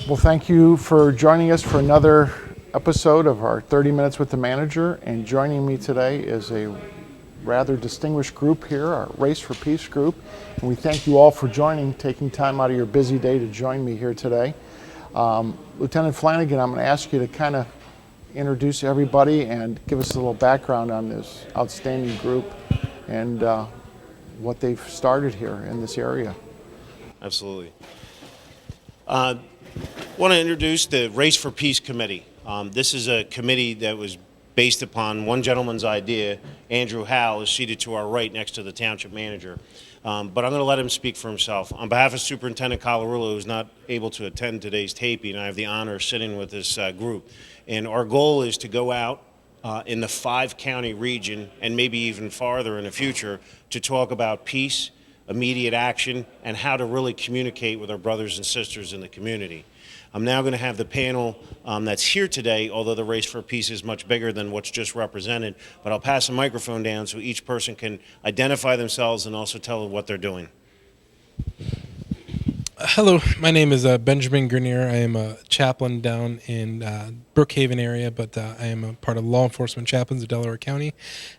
Well, thank you for joining us for another episode of our 30 Minutes with the Manager. And joining me today is a rather distinguished group here, our Race for Peace group. And we thank you all for joining, taking time out of your busy day to join me here today. Lieutenant Flanagan, I'm going to ask you to kind of introduce everybody and give us a little background on this outstanding group and what they've started here in this area. Absolutely. I want to introduce the Race for Peace Committee. This is a committee that was based upon one gentleman's idea. Andrew Howell is seated to our right next to the Township Manager. But I'm going to let him speak for himself. On behalf of Superintendent Colarulo, who's not able to attend today's taping, I have the honor of sitting with this group. And our goal is to go out in the 5-county region and maybe even farther in the future to talk about peace, immediate action, and how to really communicate with our brothers and sisters in the community. I'm now going to have the panel that's here today, although the Race for Peace is much bigger than what's just represented, but I'll pass the microphone down so each person can identify themselves and also tell what they're doing. Hello, my name is Benjamin Grenier. I am a chaplain down in Brookhaven area, but I am a part of law enforcement chaplains of Delaware County,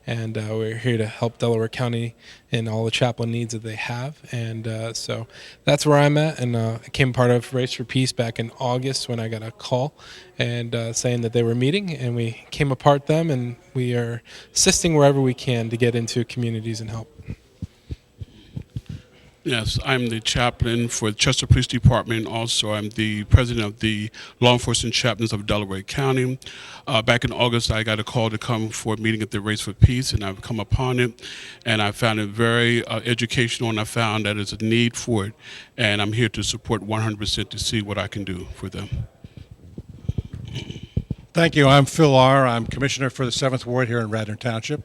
and we're here to help Delaware County in all the chaplain needs that they have. And so that's where I'm at, and I became part of Race for Peace back in August when I got a call and saying that they were meeting, and we came apart them, and we are assisting wherever we can to get into communities and help. Yes, I'm the chaplain for the Chester Police Department. Also, I'm the president of the Law Enforcement Chaplains of Delaware County. Back in August, I got a call to come for a meeting at the Race for Peace, and I've come upon it, and I found it very educational, and I found that there's a need for it, and I'm here to support 100% to see what I can do for them. Thank you. I'm Phil R. I'm Commissioner for the 7th Ward here in Radnor Township,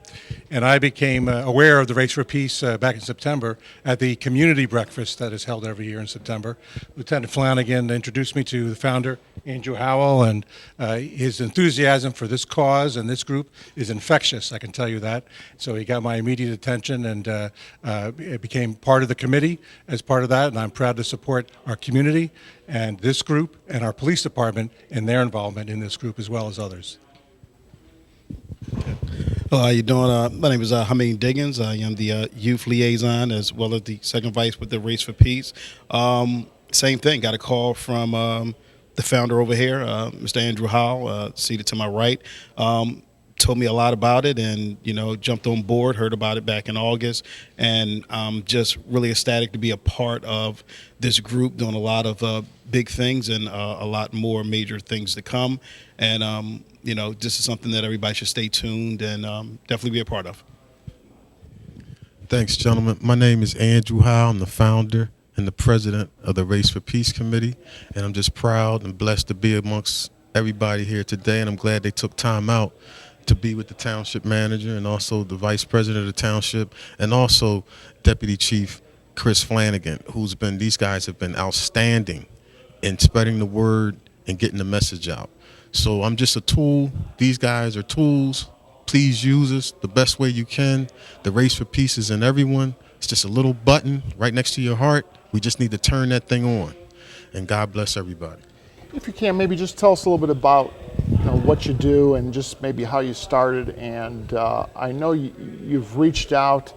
and I became aware of the Race for Peace back in September at the community breakfast that is held every year in September. Lieutenant Flanagan introduced me to the founder, Andrew Howell, and his enthusiasm for this cause and this group is infectious, I can tell you that. So he got my immediate attention, and it became part of the committee as part of that, and I'm proud to support our community and this group and our police department in their involvement in this group as well as others. Hello, how you doing? My name is Hameen Diggins. I am the youth liaison as well as the second vice with the Race for Peace. Same thing, got a call from the founder over here, Mr. Andrew Howell, seated to my right. Told me a lot about it and, jumped on board, heard about it back in August, and I'm just really ecstatic to be a part of this group doing a lot of big things and a lot more major things to come. And, this is something that everybody should stay tuned and definitely be a part of. Thanks, gentlemen. My name is Andrew Howell. I'm the founder and the president of the Race for Peace Committee, and I'm just proud and blessed to be amongst everybody here today, and I'm glad they took time out to be with the township manager and also the vice president of the township and also Deputy Chief Chris Flanagan, these guys have been outstanding in spreading the word and getting the message out. So I'm just a tool. These guys are tools. Please use us the best way you can. The Race for Peace is in everyone. It's just a little button right next to your heart. We just need to turn that thing on. And God bless everybody. If you can, maybe just tell us a little bit about what you do and just maybe how you started. And I know you've reached out,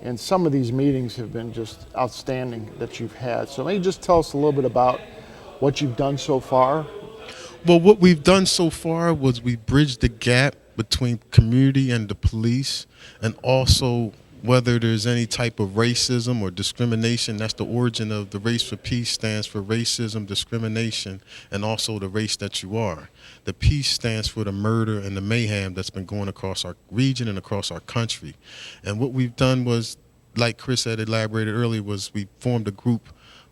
and some of these meetings have been just outstanding that you've had. So maybe just tell us a little bit about what you've done so far. Well, what we've done so far was we bridged the gap between community and the police, and also whether there's any type of racism or discrimination. That's the origin of the Race for Peace, stands for racism, discrimination, and also the race that you are. The peace stands for the murder and the mayhem that's been going across our region and across our country. And what we've done was, like Chris had elaborated earlier, was we formed a group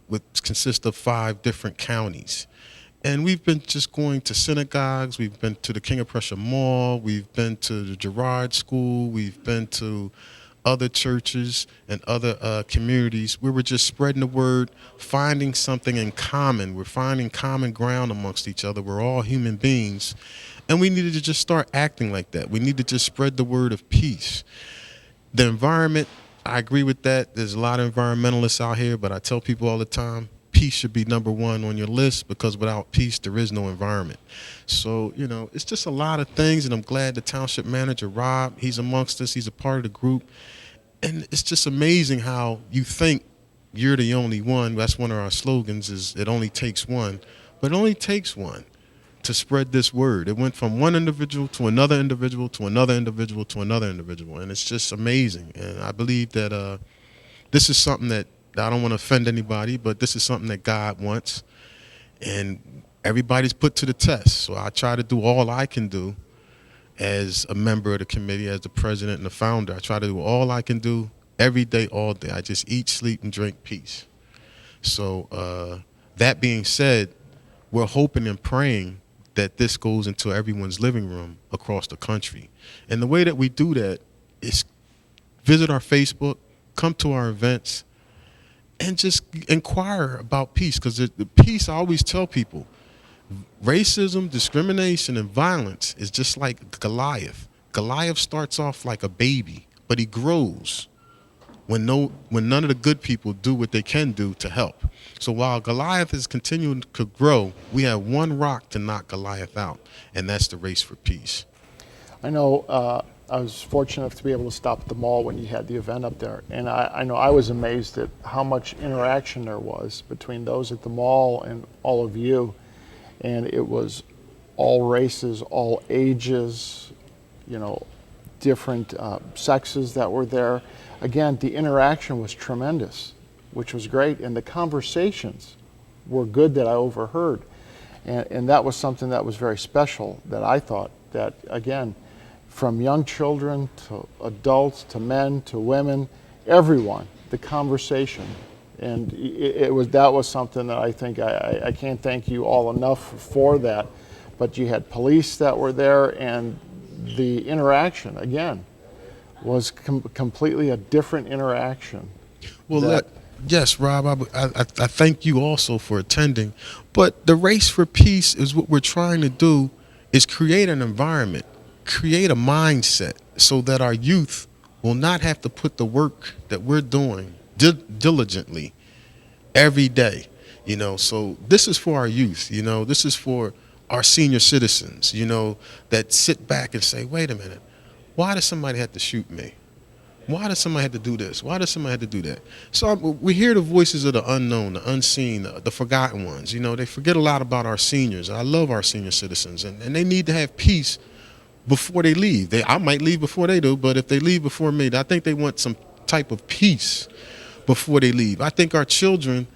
which consists of 5 different counties. And we've been just going to synagogues, we've been to the King of Prussia Mall, we've been to the Girard School, we've been to other churches and other communities. We were just spreading the word, finding something in common. We're finding common ground amongst each other. We're all human beings. And we needed to just start acting like that. We need to just spread the word of peace. The environment, I agree with that. There's a lot of environmentalists out here, but I tell people all the time, peace peace should be number one on your list, because without peace, there is no environment. So, it's just a lot of things, and I'm glad the township manager, Rob, he's amongst us. He's a part of the group. And it's just amazing how you think you're the only one. That's one of our slogans, is it only takes one. But it only takes one to spread this word. It went from one individual to another individual to another individual to another individual. And it's just amazing. And I believe that this is something that, I don't want to offend anybody, but this is something that God wants. And everybody's put to the test. So I try to do all I can do as a member of the committee, as the president and the founder. I try to do all I can do every day, all day. I just eat, sleep, and drink peace. So that being said, we're hoping and praying that this goes into everyone's living room across the country. And the way that we do that is visit our Facebook, come to our events, and just inquire about peace. Because the peace, I always tell people, racism, discrimination, and violence is just like Goliath. Goliath starts off like a baby, but he grows when none of the good people do what they can do to help. So while Goliath is continuing to grow, we have one rock to knock Goliath out, and that's the race for peace. I know I was fortunate enough to be able to stop at the mall when you had the event up there, and I know I was amazed at how much interaction there was between those at the mall and all of you. And it was all races, all ages, different sexes that were there. Again, the interaction was tremendous, which was great, and the conversations were good that I overheard. And that was something that was very special, that I thought that, again, from young children to adults to men to women, everyone, the conversation. And that was something that I think I can't thank you all enough for that. But you had police that were there, and the interaction, again, was completely a different interaction. Well, yes, Rob, I thank you also for attending. But the race for peace is what we're trying to do, is create an environment, create a mindset so that our youth will not have to put the work that we're doing diligently every day. So this is for our youth. This is for our senior citizens, that sit back and say, wait a minute, why does somebody have to shoot me? Why does somebody have to do this? Why does somebody have to do that? So we hear the voices of the unknown, the unseen, the forgotten ones. They forget a lot about our seniors. I love our senior citizens, and they need to have peace before they leave. I might leave before they do, but if they leave before me, I think they want some type of peace before they leave. I think our children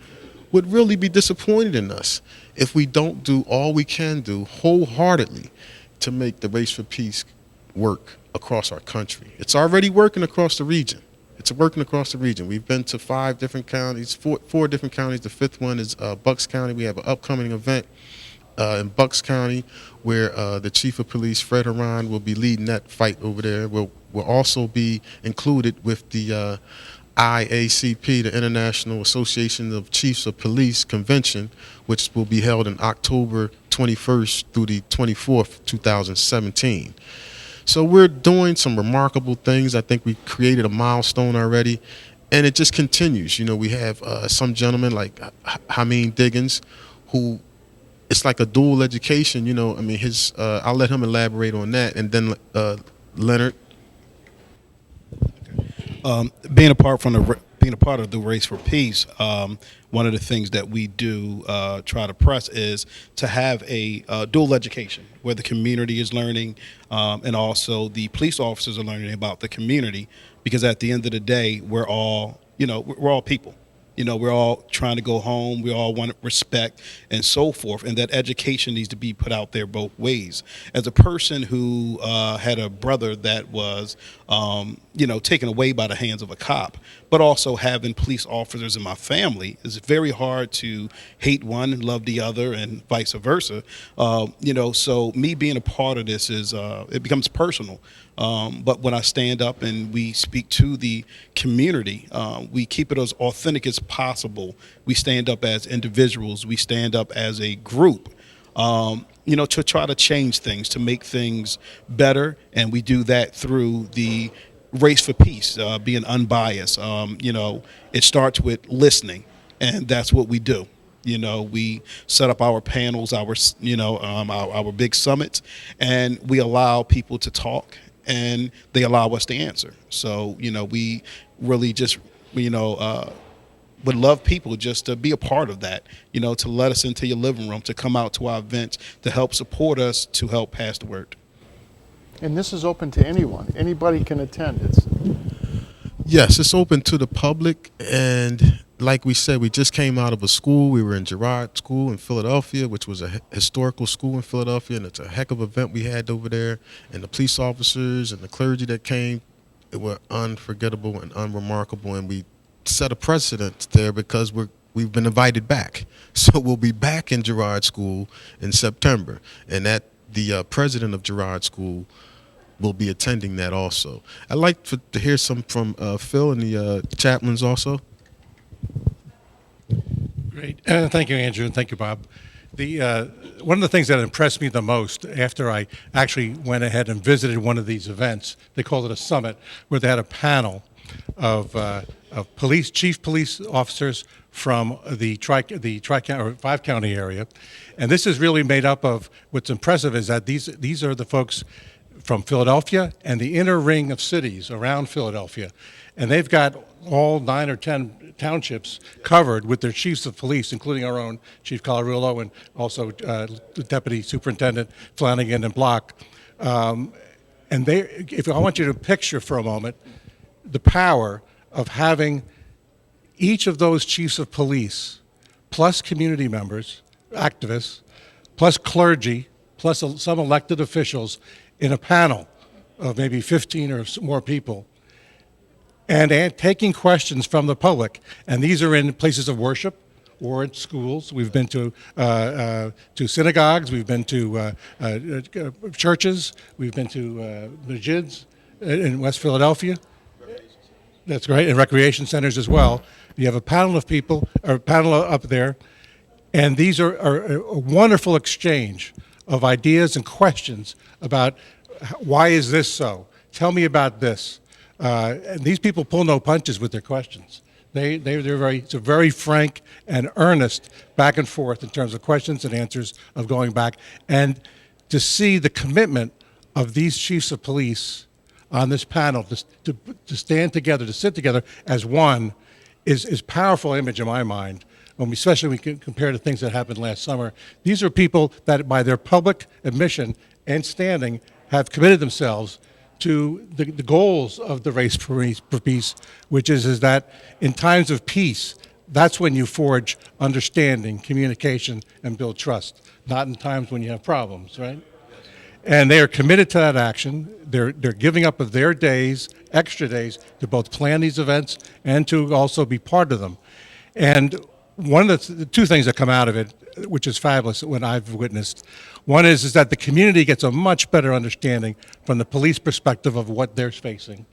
would really be disappointed in us if we don't do all we can do wholeheartedly to make the race for peace work across our country. It's already working across the region. It's working across the region. We've been to 5 different counties, four different counties. The 5th one is Bucks County. We have an upcoming event in Bucks County where the Chief of Police, Fred Haran, will be leading that fight over there. We'll also be included with the IACP, the International Association of Chiefs of Police Convention, which will be held in October 21st through the 24th, 2017. So we're doing some remarkable things. I think we created a milestone already, and it just continues. We have some gentlemen like Hameen Diggins, who it's like a dual education. His I'll let him elaborate on that, and then Leonard. Being a part of the race for peace, one of the things that we do try to press is to have a dual education where the community is learning and also the police officers are learning about the community, because at the end of the day, we're all people. We're all trying to go home. We all want respect and so forth. And that education needs to be put out there both ways. As a person who had a brother that was, taken away by the hands of a cop, but also having police officers in my family, it's very hard to hate one and love the other and vice versa. So me being a part of this it becomes personal. But when I stand up and we speak to the community, we keep it as authentic as possible. We stand up as individuals. We stand up as a group, to try to change things, to make things better. And we do that through the race for peace, being unbiased. It starts with listening, and that's what we do. You know, we set up our panels, our big summits, and we allow people to talk, and they allow us to answer. So, you know, we really just, would love people just to be a part of that, you know, to let us into your living room, to come out to our events, to help support us, to help pass the word. And this is open to anyone. Anybody can attend. Yes, it's open to the public, and like we said, we just came out of a school. We were in Girard School in Philadelphia, which was a historical school in Philadelphia, and it's a heck of an event we had over there. And the police officers and the clergy that came, it were unforgettable and unremarkable, and we set a precedent there because we've been invited back. So we'll be back in Girard School in September, and the president of Girard School will be attending that also. I'd like to hear some from Phil and the chaplains also. Great. Thank you, Andrew, and thank you, Bob. One of the things that impressed me the most after I actually went ahead and visited one of these events, they called it a summit, where they had a panel of chief police officers from the tri-county or five-county area, and this is really made up of, what's impressive is that these are the folks from Philadelphia and the inner ring of cities around Philadelphia, and they've got all 9 or 10 townships covered with their chiefs of police, including our own Chief Colorillo and also Deputy Superintendent Flanagan and Block. And I want you to picture for a moment the power of having each of those chiefs of police, plus community members, activists, plus clergy, plus some elected officials in a panel of maybe 15 or more people, and taking questions from the public. And these are in places of worship or at schools. We've been to synagogues, we've been to churches, we've been to majids in West Philadelphia. That's great, and recreation centers as well. You have a panel of people, or a panel up there, and these are a wonderful exchange of ideas and questions about why is this so? Tell me about this. And these people pull no punches with their questions. It's a very frank and earnest back and forth in terms of questions and answers of going back. And to see the commitment of these chiefs of police on this panel to stand together, to sit together as one, is powerful image in my mind. Especially when we compare to things that happened last summer. These are people that, by their public admission and standing, have committed themselves to the goals of the Race for Peace, which is that in times of peace, that's when you forge understanding, communication, and build trust, not in times when you have problems, right? And they are committed to that action. They're giving up of their days, extra days, to both plan these events and to also be part of them. And one of the two things that come out of it, which is fabulous, when I've witnessed, one is that the community gets a much better understanding from the police perspective of what they're facing.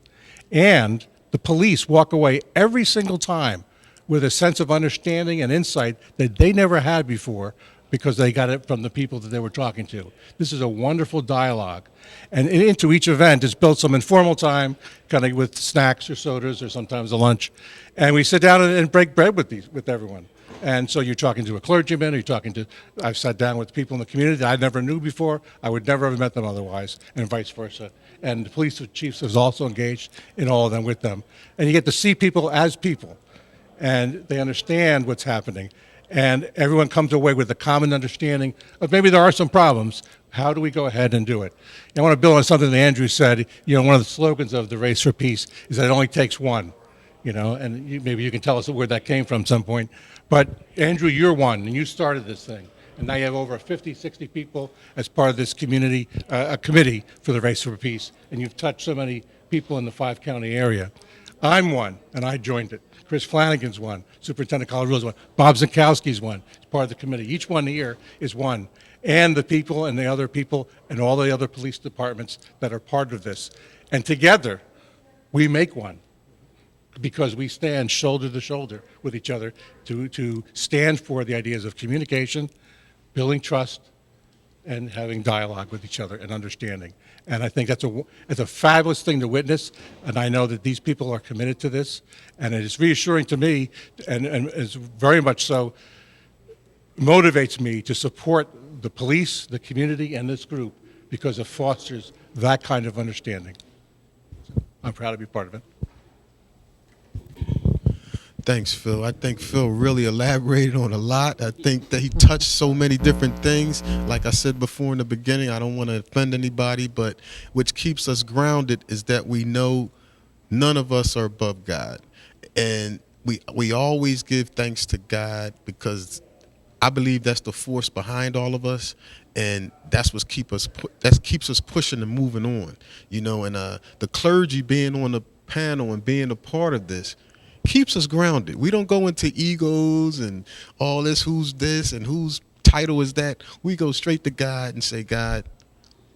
And the police walk away every single time with a sense of understanding and insight that they never had before because they got it from the people that they were talking to. This is a wonderful dialogue. And into each event is built some informal time, kind of with snacks or sodas or sometimes a lunch. And we sit down and break bread with everyone. And so you're talking to a clergyman, I've sat down with people in the community that I never knew before. I would never have met them otherwise, and vice versa. And the police chiefs is also engaged in all of them with them. And you get to see people as people, and they understand what's happening. And everyone comes away with a common understanding of maybe there are some problems. How do we go ahead and do it? And I want to build on something that Andrew said. One of the slogans of the Race for Peace is that it only takes one. And maybe you can tell us where that came from at some point. But Andrew, you're one, and you started this thing. And now you have over 50, 60 people as part of this community, a committee for the Race for Peace. And you've touched so many people in the five-county area. I'm one, and I joined it. Chris Flanagan's one. Superintendent Colorillo's one. Bob Zienkowski's one. It's part of the committee. Each one here is one. And the people and the other people and all the other police departments that are part of this. And together, we make one. Because we stand shoulder to shoulder with each other to stand for the ideas of communication, building trust, and having dialogue with each other and understanding. And I think it's a fabulous thing to witness, and I know that these people are committed to this, and it is reassuring to me, and it's very much so, motivates me to support the police, the community, and this group because it fosters that kind of understanding. I'm proud to be part of it. Thanks, Phil. I think Phil really elaborated on a lot. I think that he touched so many different things. Like I said before in the beginning, I don't want to offend anybody, but which keeps us grounded is that we know none of us are above God. And we always give thanks to God because I believe that's the force behind all of us, and that's what keeps us pushing and moving on. And the clergy being on the panel and being a part of this keeps us grounded. We don't go into egos and all who's this and whose title is that. We go straight to God and say, God,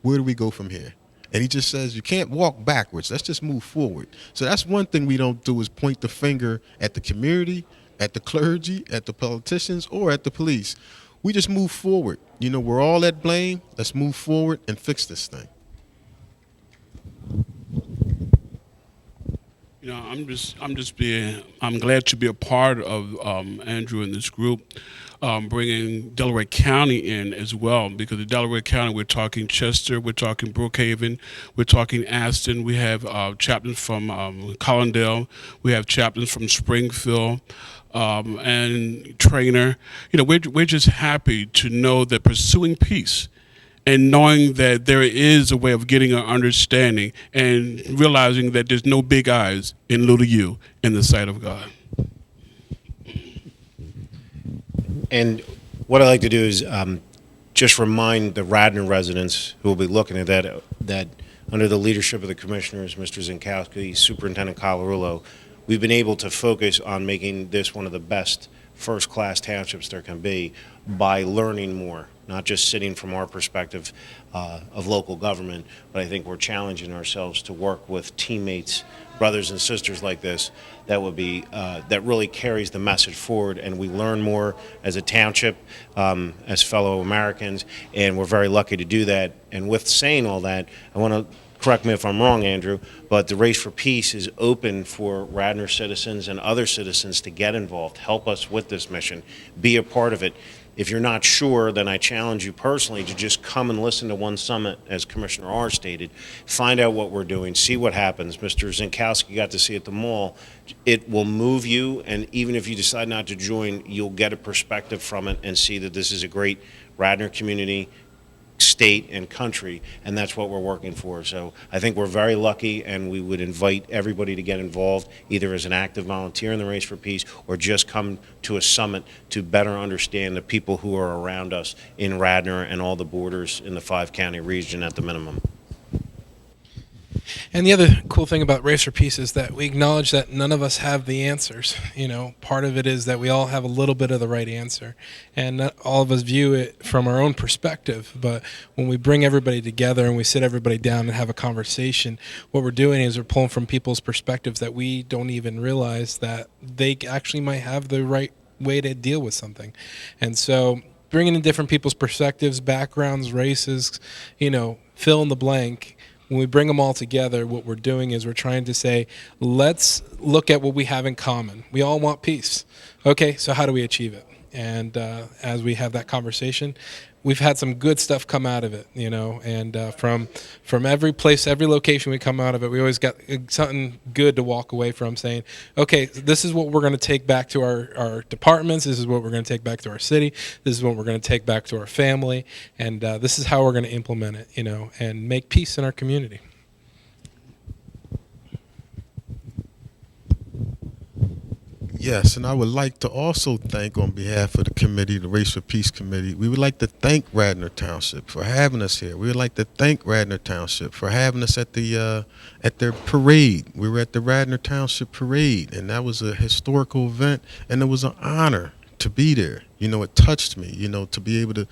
where do we go from here? And he just says, you can't walk backwards. Let's just move forward. So that's one thing we don't do is point the finger at the community, at the clergy, at the politicians, or at the police. We just move forward. We're all at blame. Let's move forward and fix this thing. I'm glad to be a part of Andrew and this group, bringing Delaware County in as well, because in Delaware County we're talking Chester, we're talking Brookhaven, we're talking Aston, we have chaplains from Collindale, we have chaplains from Springfield, and Trainer. We're just happy to know that pursuing peace and knowing that there is a way of getting an understanding and realizing that there's no big eyes in little you in the sight of God. And what I like to do is just remind the Radnor residents who will be looking at that under the leadership of the commissioners, Mr. Zienkowski, Superintendent Colarulo, we've been able to focus on making this one of the best first-class townships there can be by learning more, not just sitting from our perspective of local government, but I think we're challenging ourselves to work with teammates, brothers and sisters like this that would be that really carries the message forward, and we learn more as a township, as fellow Americans, and we're very lucky to do that. And with saying all that, I want to correct me if I'm wrong, Andrew, but the Race for Peace is open for Radnor citizens and other citizens to get involved, help us with this mission, be a part of it. If you're not sure, then I challenge you personally to just come and listen to one summit, as Commissioner R stated, find out what we're doing, see what happens. Mr. Zienkowski got to see at the mall. It will move you, and even if you decide not to join, you'll get a perspective from it and see that this is a great Radnor community, state, and country, and that's what we're working for. So I think we're very lucky, and we would invite everybody to get involved, either as an active volunteer in the Race for Peace or just come to a summit to better understand the people who are around us in Radnor and all the borders in the 5-county region at the minimum. And the other cool thing about Race for Peace is that we acknowledge that none of us have the answers. Part of it is that we all have a little bit of the right answer, and not all of us view it from our own perspective. But when we bring everybody together and we sit everybody down and have a conversation, what we're doing is we're pulling from people's perspectives that we don't even realize that they actually might have the right way to deal with something. And so bringing in different people's perspectives, backgrounds, races, fill in the blank. When we bring them all together, what we're doing is we're trying to say, let's look at what we have in common. We all want peace. Okay, so how do we achieve it? And as we have that conversation, we've had some good stuff come out of it, and from every place, every location we come out of it, we always got something good to walk away from, saying, okay, this is what we're going to take back to our departments, this is what we're going to take back to our city, this is what we're going to take back to our family, and this is how we're going to implement it, and make peace in our community. Yes, and I would like to also thank, on behalf of the committee, the Race for Peace Committee, we would like to thank Radnor Township for having us here. We would like to thank Radnor Township for having us at their parade. We were at the Radnor Township parade, and that was a historical event, and it was an honor to be there. It touched me, to be able to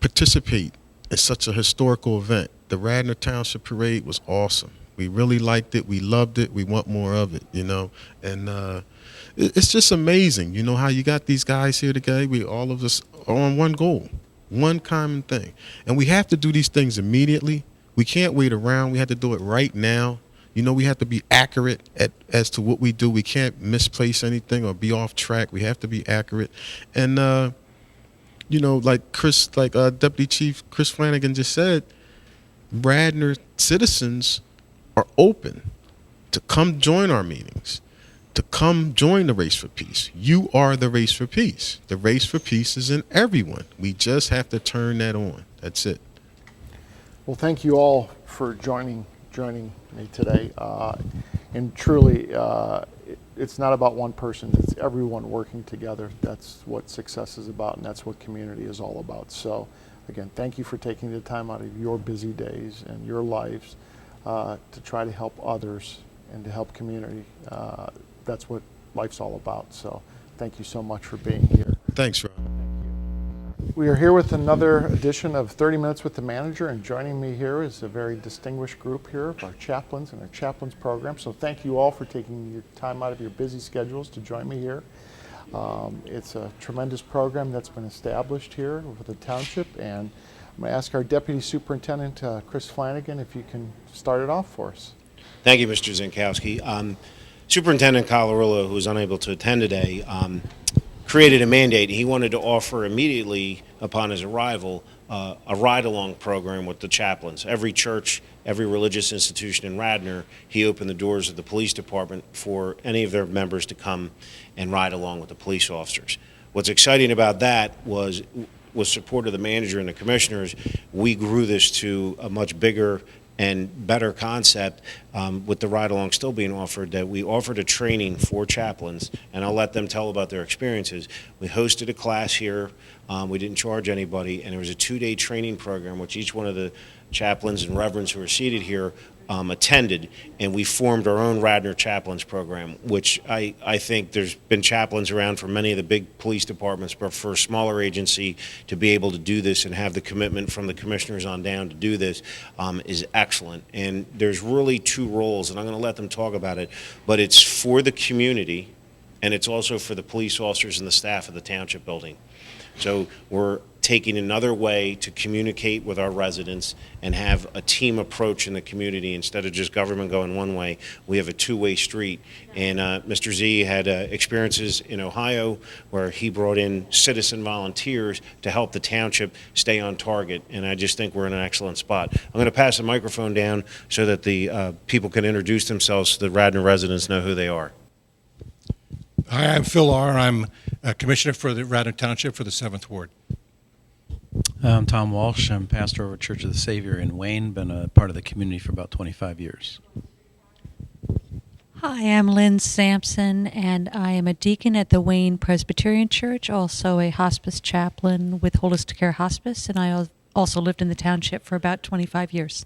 participate in such a historical event. The Radnor Township parade was awesome. We really liked it. We loved it. We want more of it, and it's just amazing, how you got these guys here today. We all of us are on one goal, one common thing. And we have to do these things immediately. We can't wait around. We have to do it right now. We have to be accurate as to what we do. We can't misplace anything or be off track. We have to be accurate. And you know, like Deputy Chief Chris Flanagan just said, Radnor citizens are open to come join our meetings, to come join the Race for Peace. You are the Race for Peace. The Race for Peace is in everyone. We just have to turn that on. That's it. Well, thank you all for joining me today. And truly, it's not about one person. It's everyone working together. That's what success is about, and that's what community is all about. So, again, thank you for taking the time out of your busy days and your lives to try to help others and to help community. That's what life's all about. So, thank you so much for being here. Thanks, Ron. We are here with another edition of 30 Minutes with the Manager, and joining me here is a very distinguished group here of our chaplains and our chaplains program. So thank you all for taking your time out of your busy schedules to join me here. It's a tremendous program that's been established here with the Township, and I'm going to ask our Deputy Superintendent, Chris Flanagan, if you can start it off for us. Thank you, Mr. Zienkowski. Superintendent Colorillo, who was unable to attend today, created a mandate. He wanted to offer immediately upon his arrival a ride-along program with the chaplains. Every church, every religious institution in Radnor, he opened the doors of the police department for any of their members to come and ride along with the police officers. What's exciting about that was, with support of the manager and the commissioners, we grew this to a much bigger and better concept with the ride-along still being offered, that we offered a training for chaplains, and I'll let them tell about their experiences. We hosted a class here. We didn't charge anybody, and there was a 2-day training program which each one of the chaplains and reverends who are seated here attended, and we formed our own Radnor Chaplains program, which I think there's been chaplains around for many of the big police departments, but for a smaller agency to be able to do this and have the commitment from the commissioners on down to do this is excellent. And there's really two roles, and I'm going to let them talk about it, but it's for the community, and it's also for the police officers and the staff of the Township building. So we're taking another way to communicate with our residents and have a team approach in the community. Instead of just government going one way, we have a two-way street. And Mr. Z had experiences in Ohio where he brought in citizen volunteers to help the Township stay on target. And I just think we're in an excellent spot. I'm going to pass the microphone down so that the people can introduce themselves so the Radnor residents know who they are. Hi, I'm Phil R. I'm a commissioner for the Radnor Township for the 7th Ward. I'm Tom Walsh. I'm pastor over Church of the Savior in Wayne. Been a part of the community for about 25 years. Hi, I'm Lynn Samson, and I am a deacon at the Wayne Presbyterian Church, also a hospice chaplain with Holistic Care Hospice, and I also lived in the township for about 25 years.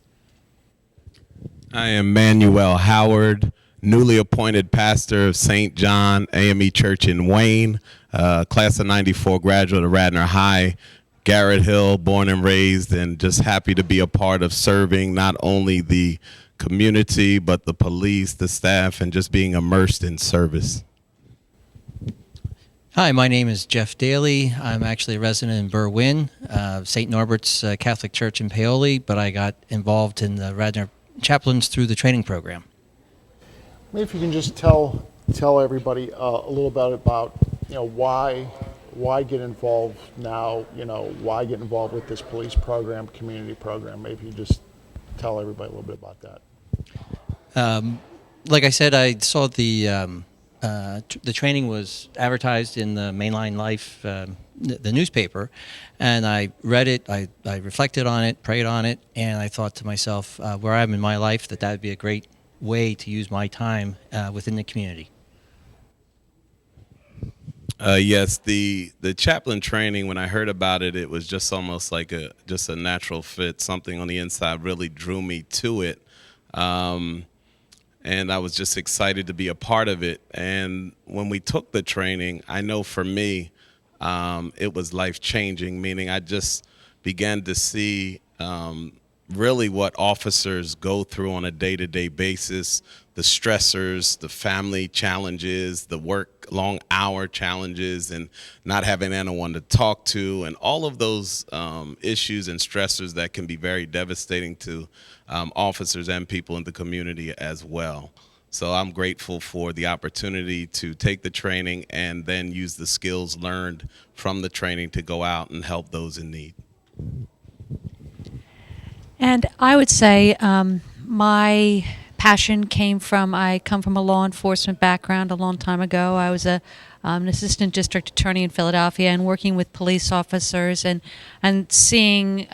I am Manuel Howard, newly appointed pastor of St. John AME Church in Wayne, class of 94 graduate of Radnor High, Garrett Hill, born and raised, and just happy to be a part of serving not only the community, but the police, the staff, and just being immersed in service. Hi, my name is Jeff Daly. I'm actually a resident in Berwyn, St. Norbert's Catholic Church in Paoli, but I got involved in the Radnor Chaplains through the training program. Maybe if you can just tell everybody a little bit about why get involved now, why get involved with this police program, community program. Maybe you just tell everybody a little bit about that. Like I said, I saw the training was advertised in the Mainline Life, the newspaper, and I read it, I reflected on it, prayed on it, and I thought to myself, where I'm in my life, that would be a great way to use my time within the community. Yes, the chaplain training, when I heard about it, it was just almost like a natural fit. Something on the inside really drew me to it. And I was just excited to be a part of it. And when we took the training, I know for me, it was life-changing, meaning I just began to see really what officers go through on a day-to-day basis, the stressors, the family challenges, the work long hour challenges, and not having anyone to talk to, and all of those issues and stressors that can be very devastating to officers and people in the community as well. So I'm grateful for the opportunity to take the training and then use the skills learned from the training to go out and help those in need. And I would say my passion I come from a law enforcement background a long time ago. I was an assistant district attorney in Philadelphia and working with police officers and seeing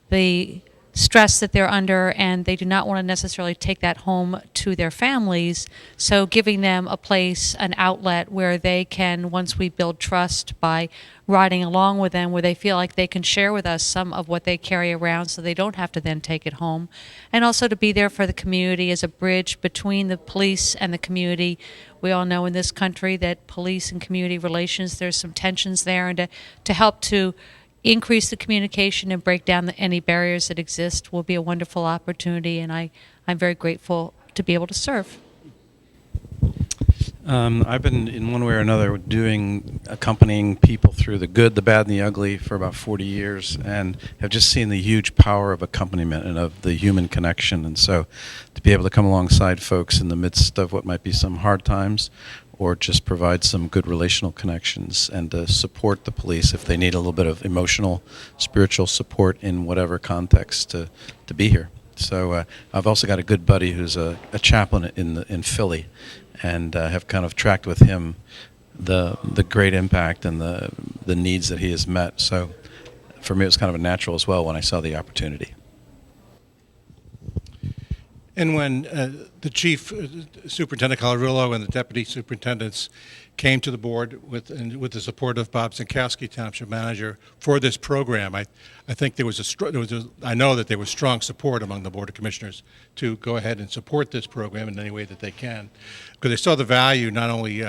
the stress that they're under, and they do not want to necessarily take that home to their families. So giving them a place, an outlet where they can, once we build trust by riding along with them, where they feel like they can share with us some of what they carry around so they don't have to then take it home. And also to be there for the community as a bridge between the police and the community. We all know in this country that police and community relations, there's some tensions there, and to help to increase the communication and break down any barriers that exist will be a wonderful opportunity, and I'm very grateful to be able to serve. I've been, in one way or another, accompanying people through the good, the bad, and the ugly for about 40 years, and have just seen the huge power of accompaniment and of the human connection. And so to be able to come alongside folks in the midst of what might be some hard times, or just provide some good relational connections, and to support the police if they need a little bit of emotional, spiritual support in whatever context to be here. So I've also got a good buddy who's a chaplain in Philly, and have kind of tracked with him the great impact and the needs that he has met. So for me, it was kind of a natural as well when I saw the opportunity. And when the chief superintendent Colorillo and the deputy superintendents came to the board with the support of Bob Zienkowski, township manager, for this program, I think I know that there was strong support among the board of commissioners to go ahead and support this program in any way that they can, because they saw the value not only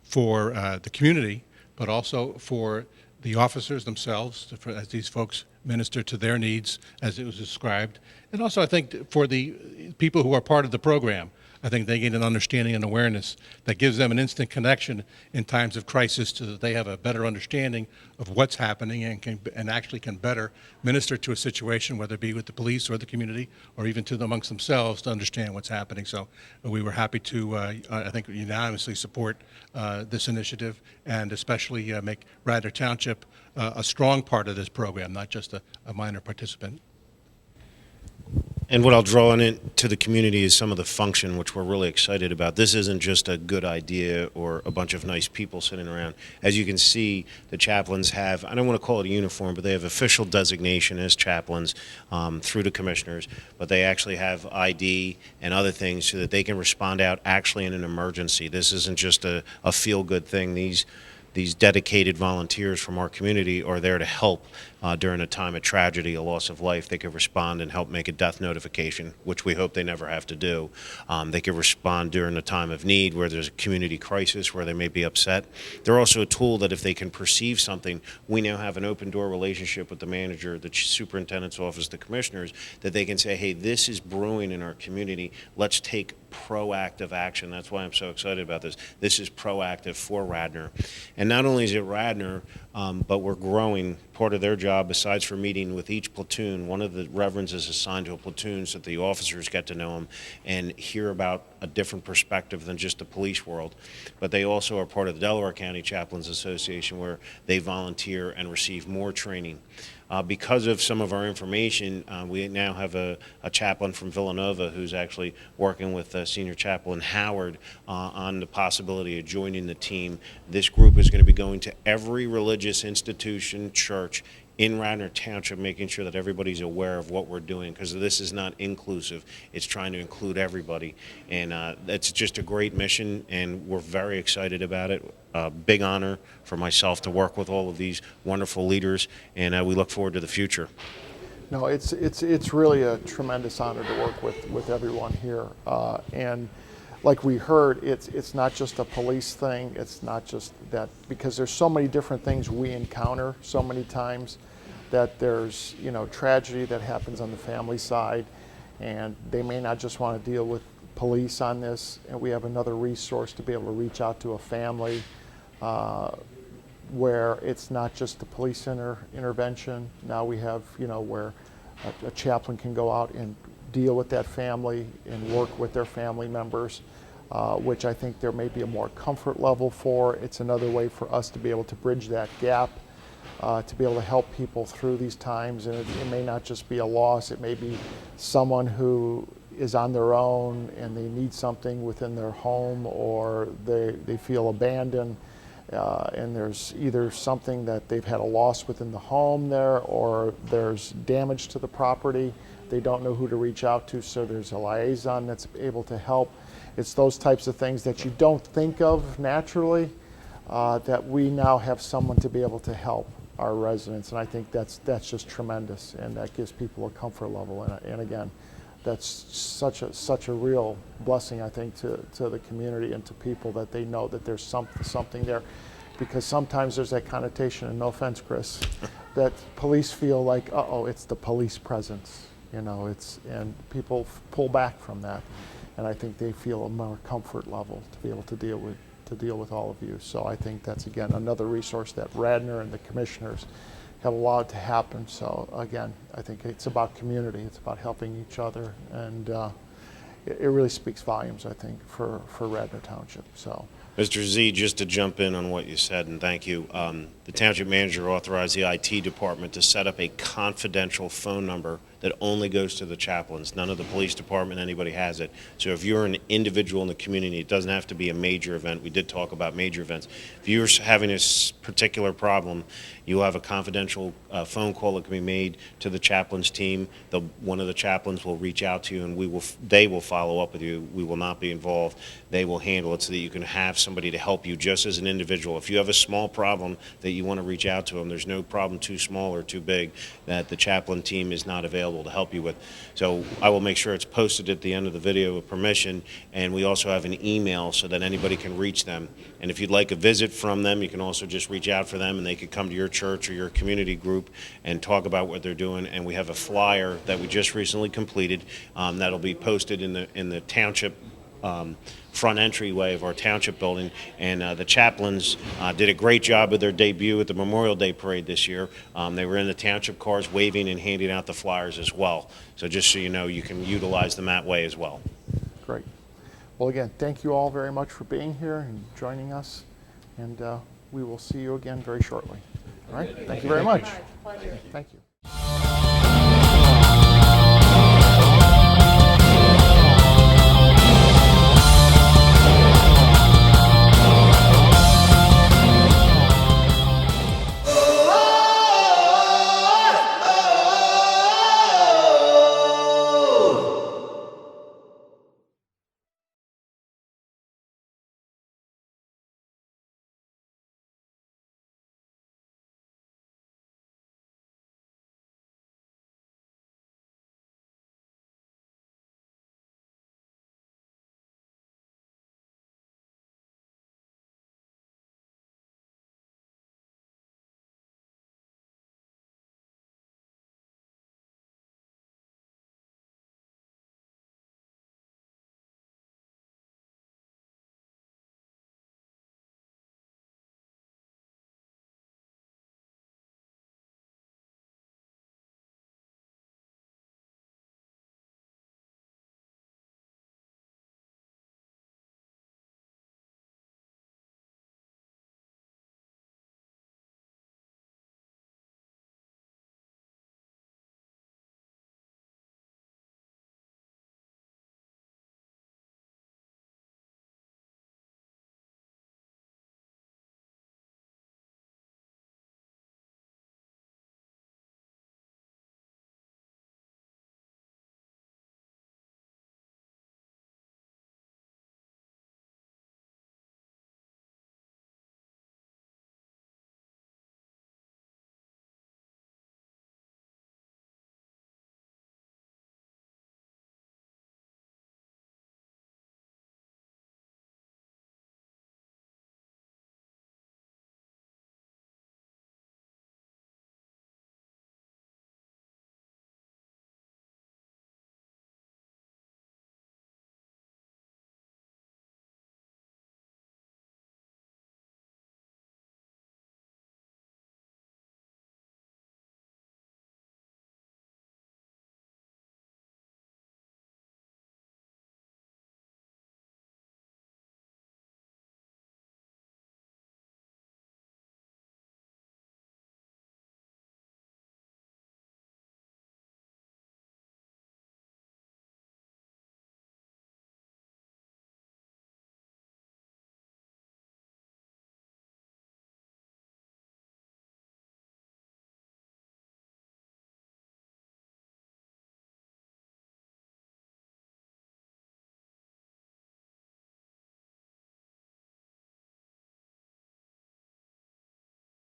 for the community, but also for the officers themselves, as these folks minister to their needs, as it was described. And also, I think, for the people who are part of the program, I think they gain an understanding and awareness that gives them an instant connection in times of crisis, so that they have a better understanding of what's happening and actually can better minister to a situation, whether it be with the police or the community, or even amongst themselves, to understand what's happening. So we were happy to, I think, unanimously support this initiative, and especially make Radnor Township a strong part of this program, not just a minor participant. And what I'll draw on it to the community is some of the function, which we're really excited about. This isn't just a good idea or a bunch of nice people sitting around. As you can see, the chaplains have, I don't want to call it a uniform, but they have official designation as chaplains through the commissioners, but they actually have ID and other things so that they can respond out actually in an emergency. This isn't just a feel-good thing. These dedicated volunteers from our community are there to help during a time of tragedy, a loss of life. They could respond and help make a death notification, which we hope they never have to do. They could respond during a time of need where there's a community crisis where they may be upset. They're also a tool that if they can perceive something, we now have an open door relationship with the manager, the superintendent's office, the commissioners, that they can say, hey, this is brewing in our community. Let's take proactive action. That's why I'm so excited about this. This is proactive for Radnor. And not only is it Radnor, but we're growing. Part of their job, besides for meeting with each platoon, one of the reverends is assigned to a platoon so that the officers get to know him and hear about a different perspective than just the police world. But they also are part of the Delaware County Chaplains Association, where they volunteer and receive more training. Because of some of our information, we now have a chaplain from Villanova who's actually working with Senior Chaplain Howard on the possibility of joining the team. This group is going to be going to every religious institution, church in Radnor Township, making sure that everybody's aware of what we're doing, because this is not inclusive. It's trying to include everybody. And it's just a great mission, and we're very excited about it. Big honor for myself to work with all of these wonderful leaders, and we look forward to the future. No, it's really a tremendous honor to work with everyone here. And like we heard, it's not just a police thing. It's not just that, because there's so many different things we encounter so many times, that there's, tragedy that happens on the family side, and they may not just want to deal with police on this, and we have another resource to be able to reach out to a family where it's not just the police intervention. Now we have, where a chaplain can go out and deal with that family and work with their family members, which I think there may be a more comfort level for. It's another way for us to be able to bridge that gap, to be able to help people through these times. And it may not just be a loss, it may be someone who is on their own and they need something within their home, or they feel abandoned, and there's either something that they've had a loss within the home there, or there's damage to the property. They don't know who to reach out to, so there's a liaison that's able to help. It's those types of things that you don't think of naturally, that we now have someone to be able to help our residents, and I think that's just tremendous, and that gives people a comfort level. And again, that's such a real blessing, I think, to the community and to people, that they know that there's something there, because sometimes there's that connotation, and no offense, Chris, that police feel like, uh-oh, it's the police presence, you know, and people pull back from that, and I think they feel a more comfort level to be able to deal with all of you. So I think that's, again, another resource that Radnor and the commissioners have allowed to happen. So again, I think it's about community, it's about helping each other, and it really speaks volumes, I think, for Radnor Township. So, Mr. Z, just to jump in on what you said, and thank you, the township manager authorized the IT department to set up a confidential phone number that only goes to the chaplains. None of the police department, anybody has it. So if you're an individual in the community, it doesn't have to be a major event. We did talk about major events. If you're having a particular problem, you'll have a confidential phone call that can be made to the chaplains team. One of the chaplains will reach out to you, and they will follow up with you. We will not be involved. They will handle it so that you can have somebody to help you just as an individual. If you have a small problem that you want to reach out to them, there's no problem too small or too big that the chaplain team is not available to help you with. So I will make sure it's posted at the end of the video with permission, and we also have an email so that anybody can reach them. And if you'd like a visit from them, you can also just reach out for them, and they could come to your church or your community group and talk about what they're doing. And we have a flyer that we just recently completed that'll be posted in the township front entryway of our township building, and the chaplains did a great job with their debut at the Memorial Day Parade this year. They were in the township cars waving and handing out the flyers as well. So just so you know, you can utilize them that way as well. great. Well, again, thank you all very much for being here and joining us, and we will see you again very shortly. All right, thank you very much. Thank you.